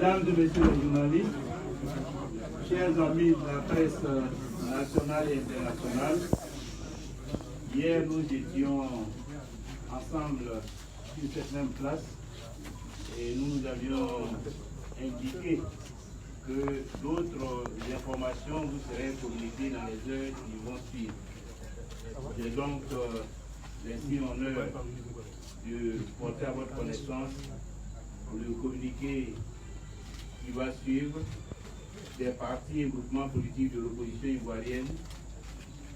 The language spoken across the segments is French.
Mesdames et messieurs les journalistes, chers amis de la presse nationale et internationale, hier nous étions ensemble sur cette même place et nous avions indiqué que d'autres informations vous seraient communiquées dans les heures qui vont suivre. J'ai donc laissé l'honneur de porter à votre connaissance le communiqué qui va suivre des partis et groupements politiques de l'opposition ivoirienne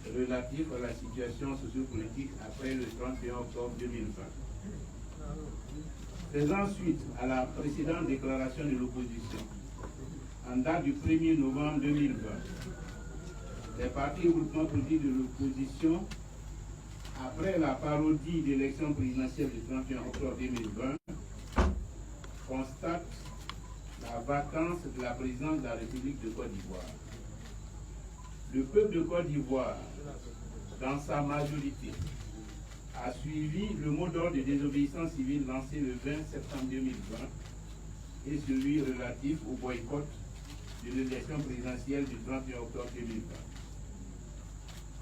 relatifs à la situation sociopolitique après le 31 octobre 2020. Faisant suite à la précédente déclaration de l'opposition, en date du 1er novembre 2020, les partis et groupements politiques de l'opposition, après la parodie d'élection présidentielle du 31 octobre 2020, constatent la vacance de la présidence de la République de Côte d'Ivoire. Le peuple de Côte d'Ivoire, dans sa majorité, a suivi le mot d'ordre de désobéissance civile lancé le 20 septembre 2020 et celui relatif au boycott de l'élection présidentielle du 31 octobre 2020.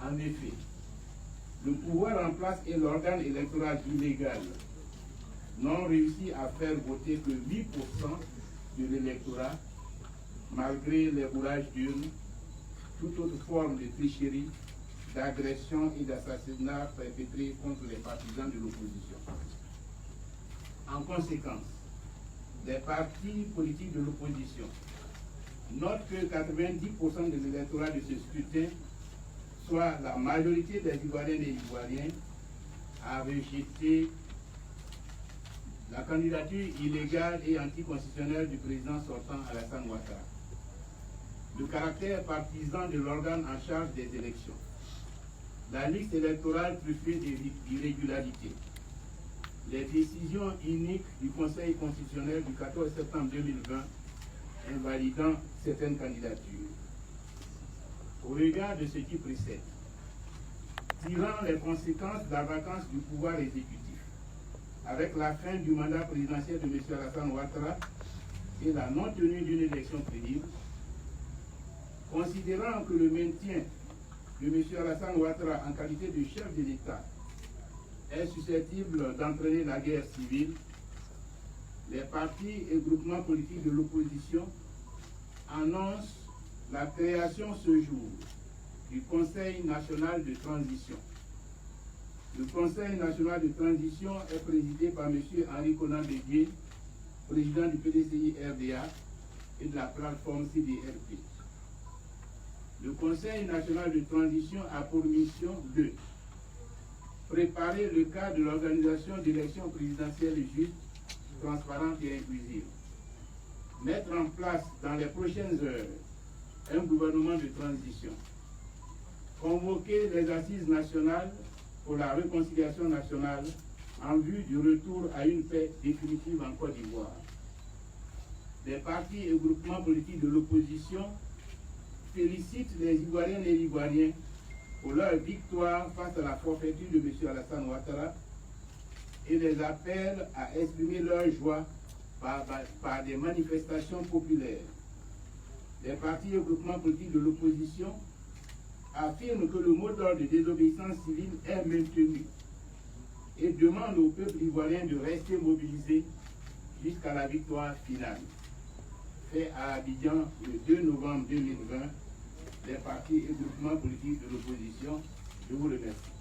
En effet, le pouvoir en place est l'organe électoral illégal, n'ont réussi à faire voter que 8% de l'électorat, malgré les bourrages d'urnes, toute autre forme de tricherie, d'agression et d'assassinat perpétrés contre les partisans de l'opposition. En conséquence, les partis politiques de l'opposition notent que 90% de l'électorat de ce scrutin, soit la majorité des Ivoiriennes et Ivoiriens, a rejeté la candidature illégale et anticonstitutionnelle du président sortant Alassane Ouattara. Le caractère partisan de l'organe en charge des élections, la liste électorale truffée d'irrégularités, les décisions iniques du Conseil constitutionnel du 14 septembre 2020 invalidant certaines candidatures. Au regard de ce qui précède, tirant les conséquences de la vacance du pouvoir exécutif, avec la fin du mandat présidentiel de M. Alassane Ouattara et la non-tenue d'une élection crédible, considérant que le maintien de M. Alassane Ouattara en qualité de chef de l'État est susceptible d'entraîner la guerre civile, les partis et groupements politiques de l'opposition annoncent la création ce jour du Conseil national de transition. Le Conseil national de transition est présidé par M. Henri Konan Bédié, président du PDCI-RDA et de la plateforme CDRP. Le Conseil national de transition a pour mission de préparer le cadre de l'organisation d'élections présidentielles justes, transparentes et inclusives, mettre en place dans les prochaines heures un gouvernement de transition, convoquer les assises nationales pour la réconciliation nationale en vue du retour à une paix définitive en Côte d'Ivoire. Les partis et groupements politiques de l'opposition félicitent les Ivoiriennes et les Ivoiriens pour leur victoire face à la forfaiture de M. Alassane Ouattara et les appellent à exprimer leur joie par des manifestations populaires. Les partis et groupements politiques de l'opposition affirment que le mot d'ordre de désobéissance civile est maintenu et demandent au peuple ivoirien de rester mobilisé jusqu'à la victoire finale. Fait à Abidjan le 2 novembre 2020, les partis et groupements politiques de l'opposition. Je vous remercie.